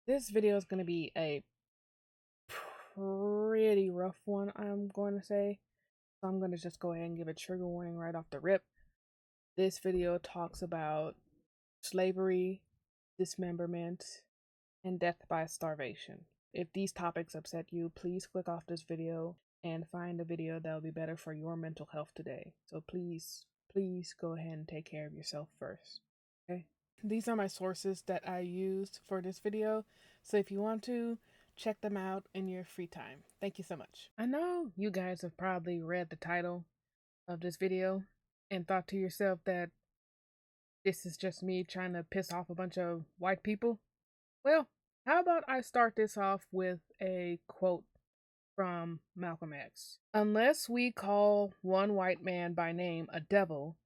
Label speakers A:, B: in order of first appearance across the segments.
A: This video is going to be a pretty rough one, I'm going to say. So I'm going to just go ahead and give a trigger warning right off the rip. This video talks about slavery, dismemberment, and death by starvation. If these topics upset you, please click off this video and find a video that will be better for your mental health today. So please go ahead and take care of yourself first. Okay? These are my sources that I used for this video. So if you want to, check them out in your free time. Thank you so much. I know you guys have probably read the title of this video and thought to yourself that this is just me trying to piss off a bunch of white people. Well, how about I start this off with a quote from Malcolm X. Unless we call one white man by name a devil,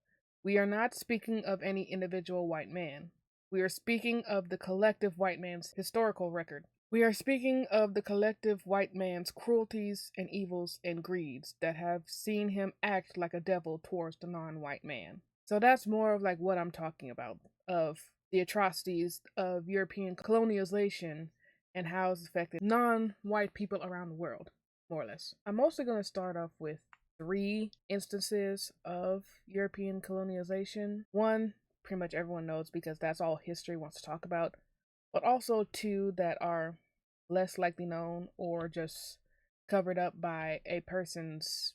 A: we are not speaking of any individual white man. We are speaking of the collective white man's historical record. We are speaking of the collective white man's cruelties and evils and greeds that have seen him act like a devil towards the non-white man. So that's more of like what I'm talking about, of the atrocities of European colonialization and how it's affected non-white people around the world, more or less. I'm mostly going to start off with 3 instances of European colonialization. One, pretty much everyone knows because that's all history wants to talk about, but also 2 that are less likely known or just covered up by a person's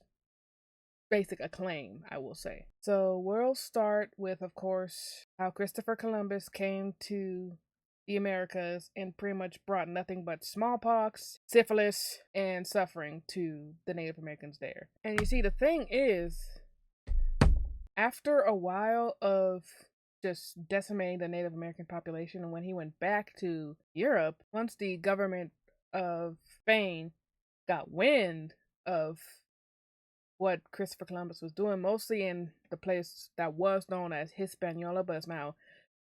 A: basic acclaim, I will say. So we'll start with, of course, how Christopher Columbus came to the Americas and pretty much brought nothing but smallpox, syphilis, and suffering to the Native Americans there. And you see, the thing is, after a while of just decimating the Native American population, and when he went back to Europe, once the government of Spain got wind of what Christopher Columbus was doing, mostly in the place that was known as Hispaniola, but is now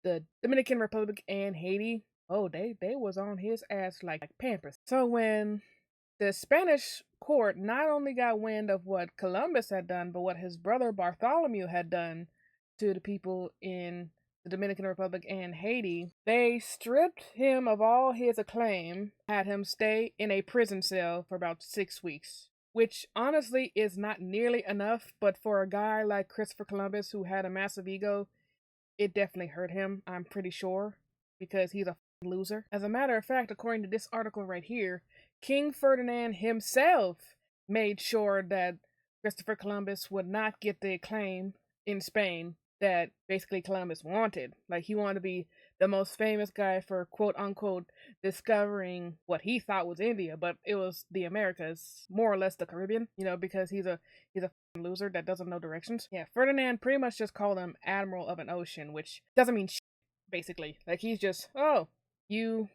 A: the Dominican Republic and Haiti. Oh, they was on his ass like Pampers. So when the Spanish court not only got wind of what Columbus had done, but what his brother Bartholomew had done to the people in the Dominican Republic and Haiti, they stripped him of all his acclaim, had him stay in a prison cell for about 6 weeks. Which honestly is not nearly enough, but for a guy like Christopher Columbus who had a massive ego, it definitely hurt him, I'm pretty sure, because he's a loser. As a matter of fact, according to this article right here, King Ferdinand himself made sure that Christopher Columbus would not get the acclaim in Spain that basically Columbus wanted. Like, he wanted to be the most famous guy for quote unquote discovering what he thought was India, but it was the Americas, more or less the Caribbean, because he's a loser that doesn't know directions. Yeah, Ferdinand pretty much just called him Admiral of an Ocean, which doesn't mean shit, basically. Like, he's just, oh, you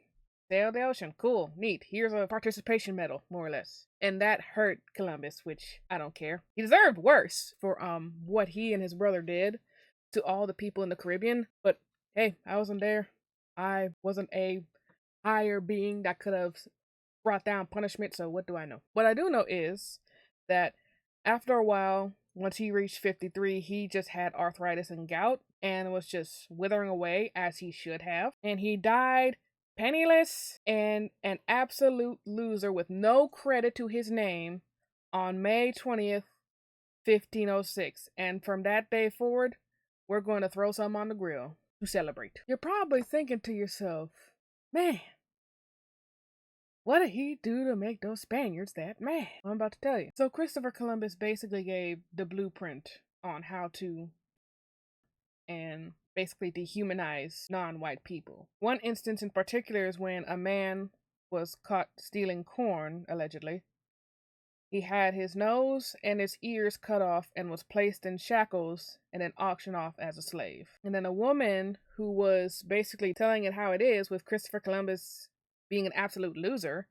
A: sailed the ocean, cool, neat, here's a participation medal, more or less. And that hurt Columbus, which I don't care. He deserved worse for what he and his brother did to all the people in the Caribbean, but hey, I wasn't there. I wasn't a higher being that could have brought down punishment, so what do I know? What I do know is that after a while, once he reached 53, he just had arthritis and gout and was just withering away as he should have. And he died penniless and an absolute loser with no credit to his name on May 20th, 1506. And from that day forward, we're going to throw some on the grill to celebrate. You're probably thinking to yourself, man, what did he do to make those Spaniards that mad? I'm about to tell you. So Christopher Columbus basically gave the blueprint on how to and basically dehumanize non-white people. One instance in particular is when a man was caught stealing corn, allegedly. He had his nose and his ears cut off and was placed in shackles and then auctioned off as a slave. And then a woman who was basically telling it how it is, with Christopher Columbus being an absolute loser,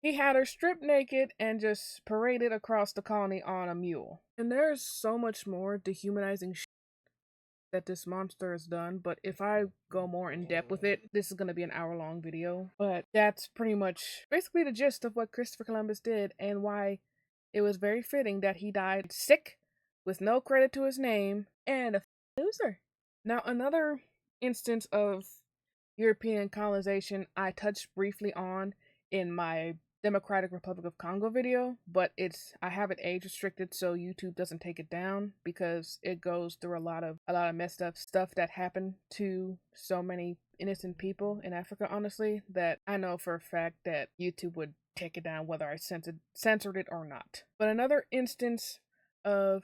A: he had her stripped naked and just paraded across the colony on a mule. And there's so much more dehumanizing shit that this monster has done, but if I go more in depth with it, this is going to be an hour-long video. But that's pretty much basically the gist of what Christopher Columbus did and why it was very fitting that he died sick, with no credit to his name, and a loser. Now, another instance of European colonization I touched briefly on in my Democratic Republic of Congo video, but I have it age restricted so YouTube doesn't take it down because it goes through a lot of messed up stuff that happened to so many innocent people in Africa, honestly, that I know for a fact that YouTube would take it down whether I censored it or not. But another instance of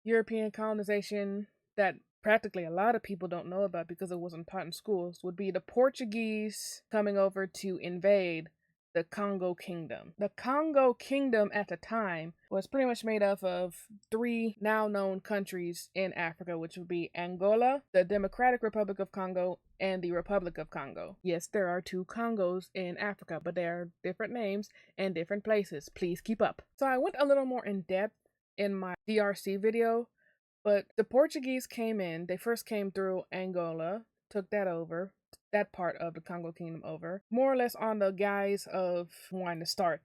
A: European colonization that practically a lot of people don't know about because it wasn't taught in schools would be the Portuguese coming over to invade the Congo Kingdom. The Congo Kingdom at the time was pretty much made up of three now known countries in Africa, which would be Angola, the Democratic Republic of Congo, and the Republic of Congo. Yes, there are two Congos in Africa, but they are different names and different places. Please keep up. So I went a little more in depth in my DRC video, but the Portuguese came in. They first came through Angola, took that part of the Congo Kingdom over, more or less on the guise of wanting to start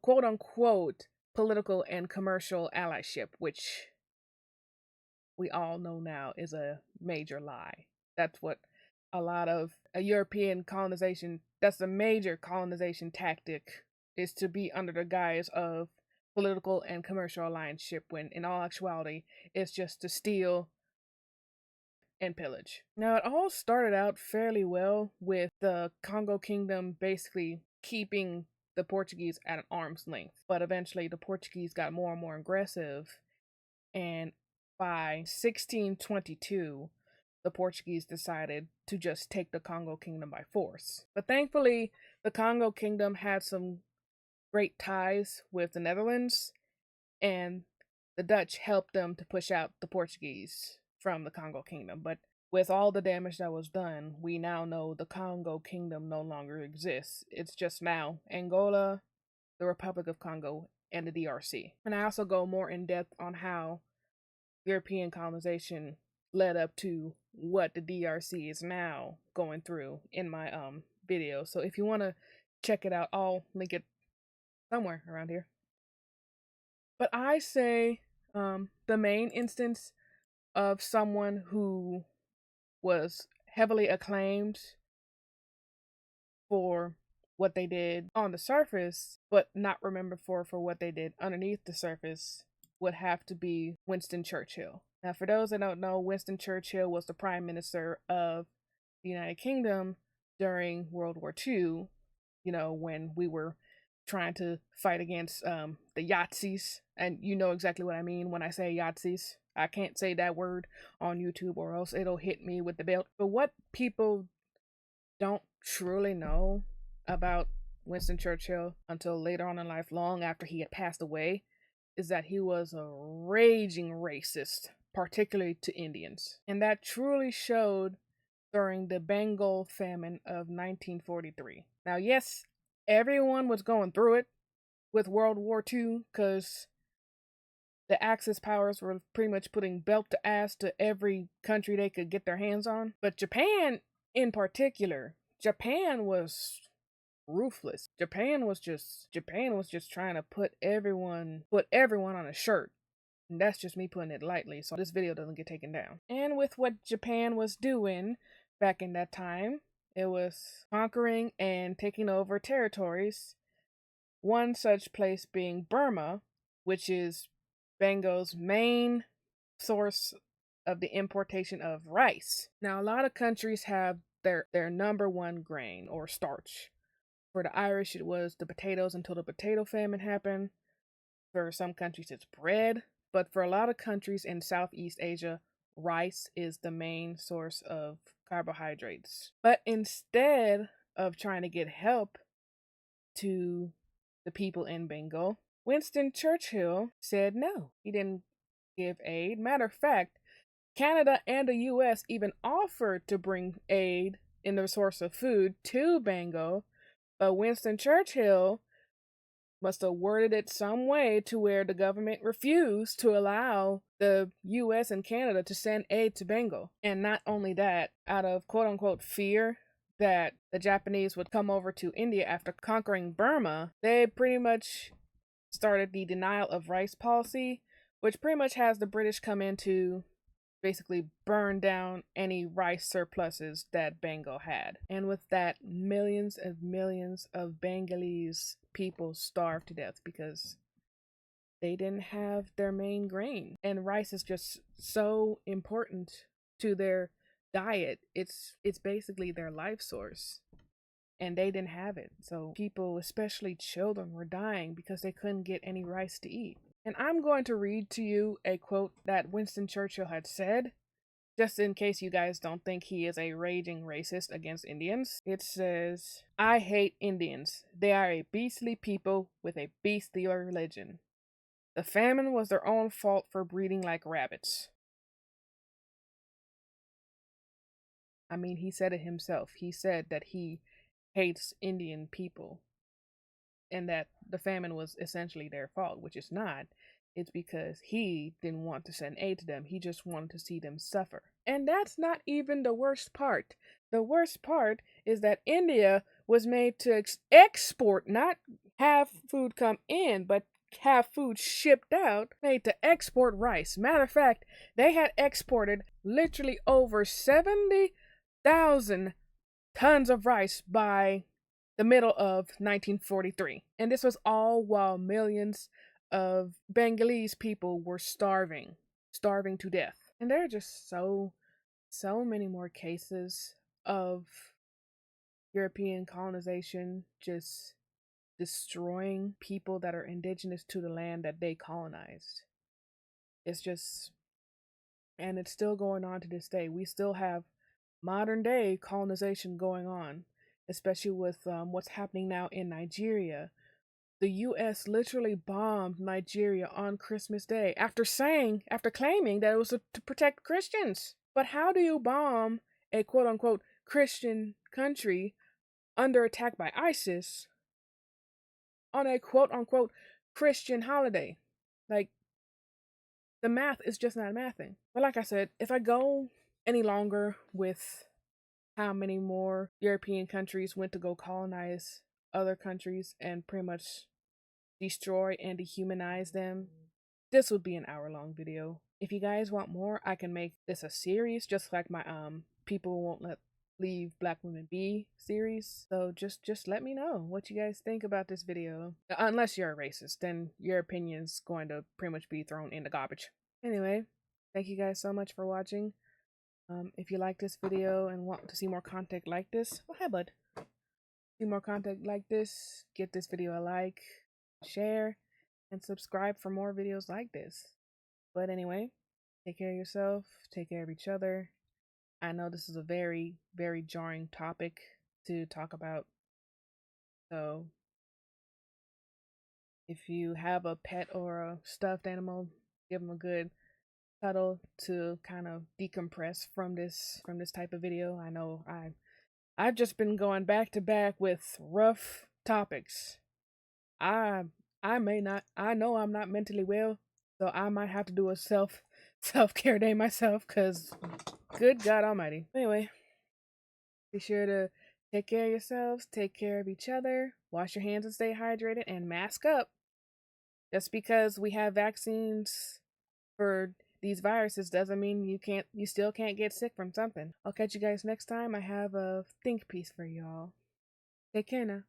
A: quote unquote political and commercial allyship, which we all know now is a major lie. That's what a lot of European colonization, that's a major colonization tactic, is to be under the guise of political and commercial allianceship, when in all actuality it's just to steal and pillage. Now, it all started out fairly well with the Congo Kingdom basically keeping the Portuguese at an arm's length, but eventually the Portuguese got more and more aggressive, and by 1622 the Portuguese decided to just take the Congo Kingdom by force. But thankfully the Congo Kingdom had some great ties with the Netherlands, and the Dutch helped them to push out the Portuguese from the Congo Kingdom. But with all the damage that was done, we now know the Congo Kingdom no longer exists. It's just now Angola, the Republic of Congo, and the DRC. And I also go more in depth on how European colonization led up to what the DRC is now going through in my video. So if you want to check it out, I'll link it somewhere around here. But I say the main instance of someone who was heavily acclaimed for what they did on the surface, but not remembered for what they did underneath the surface, would have to be Winston Churchill. Now, for those that don't know, Winston Churchill was the Prime Minister of the United Kingdom during World War II, you know, when we were trying to fight against the Yazis. And you know exactly what I mean when I say Yazis. I can't say that word on YouTube or else it'll hit me with the belt. But what people don't truly know about Winston Churchill until later on in life, long after he had passed away, is that he was a raging racist, particularly to Indians. And that truly showed during the Bengal famine of 1943. Now, yes, everyone was going through it with World War II because the Axis powers were pretty much putting belt to ass to every country they could get their hands on. But Japan in particular, Japan was ruthless. Japan was just trying to put everyone on a shirt. And that's just me putting it lightly, so this video doesn't get taken down. And with what Japan was doing back in that time, it was conquering and taking over territories. One such place being Burma, which is Bengal's main source of the importation of rice. Now, a lot of countries have their number one grain or starch. For the Irish, it was the potatoes until the potato famine happened. For some countries, it's bread. But for a lot of countries in Southeast Asia, rice is the main source of carbohydrates. But instead of trying to get help to the people in Bengal, Winston Churchill said no. He didn't give aid. Matter of fact, Canada and the US even offered to bring aid in the source of food to Bengal, but Winston Churchill must have worded it some way to where the government refused to allow the US and Canada to send aid to Bengal. And not only that, out of quote unquote fear that the Japanese would come over to India after conquering Burma, they pretty much started the denial of rice policy, which pretty much has the British come into basically burn down any rice surpluses that Bengal had. And with that, millions and millions of Bengalese people starved to death because they didn't have their main grain. And rice is just so important to their diet. It's basically their life source. And they didn't have it. So people, especially children, were dying because they couldn't get any rice to eat. And I'm going to read to you a quote that Winston Churchill had said, just in case you guys don't think he is a raging racist against Indians. It says, "I hate Indians. They are a beastly people with a beastly religion. The famine was their own fault for breeding like rabbits." I mean, he said it himself. He said that he hates Indian people and that the famine was essentially their fault, which is not. It's because he didn't want to send aid to them. He just wanted to see them suffer. And that's not even the worst part. The worst part is that India was made to export, not have food come in, but have food shipped out, made to export rice. Matter of fact, they had exported literally over 70,000 tons of rice by the middle of 1943. And this was all while millions of Bengalese people were starving to death. And there are just so many more cases of European colonization just destroying people that are indigenous to the land that they colonized. It's just, and it's still going on to this day. We still have modern day colonization going on, especially with what's happening now in Nigeria. The US literally bombed Nigeria on Christmas Day after claiming that it was to protect Christians. But how do you bomb a quote unquote Christian country under attack by ISIS on a quote unquote Christian holiday? Like, the math is just not mathing. But like I said, if I go any longer with how many more European countries went to go colonize other countries and pretty much destroy and dehumanize them, this would be an hour-long video. If you guys want more, I can make this a series, just like my People Won't Leave Black Women Be series. So just let me know what you guys think about this video. Unless you're a racist, then your opinion's going to pretty much be thrown in the garbage. Anyway, thank you guys so much for watching. If you like this video and want to see more content like this, oh hi bud. See more content like this, give this video a like, share, and subscribe for more videos like this. But anyway, take care of yourself, take care of each other. I know this is a very, very jarring topic to talk about. So if you have a pet or a stuffed animal, give them a good cuddle to kind of decompress from this type of video. I know I've just been going back to back with rough topics. I know I'm not mentally well, so I might have to do a self-care day myself, cause good God almighty. Anyway, be sure to take care of yourselves, take care of each other, wash your hands and stay hydrated, and mask up. Just because we have vaccines for these viruses doesn't mean you still can't get sick from something. I'll catch you guys next time. I have a think piece for y'all. Take care now.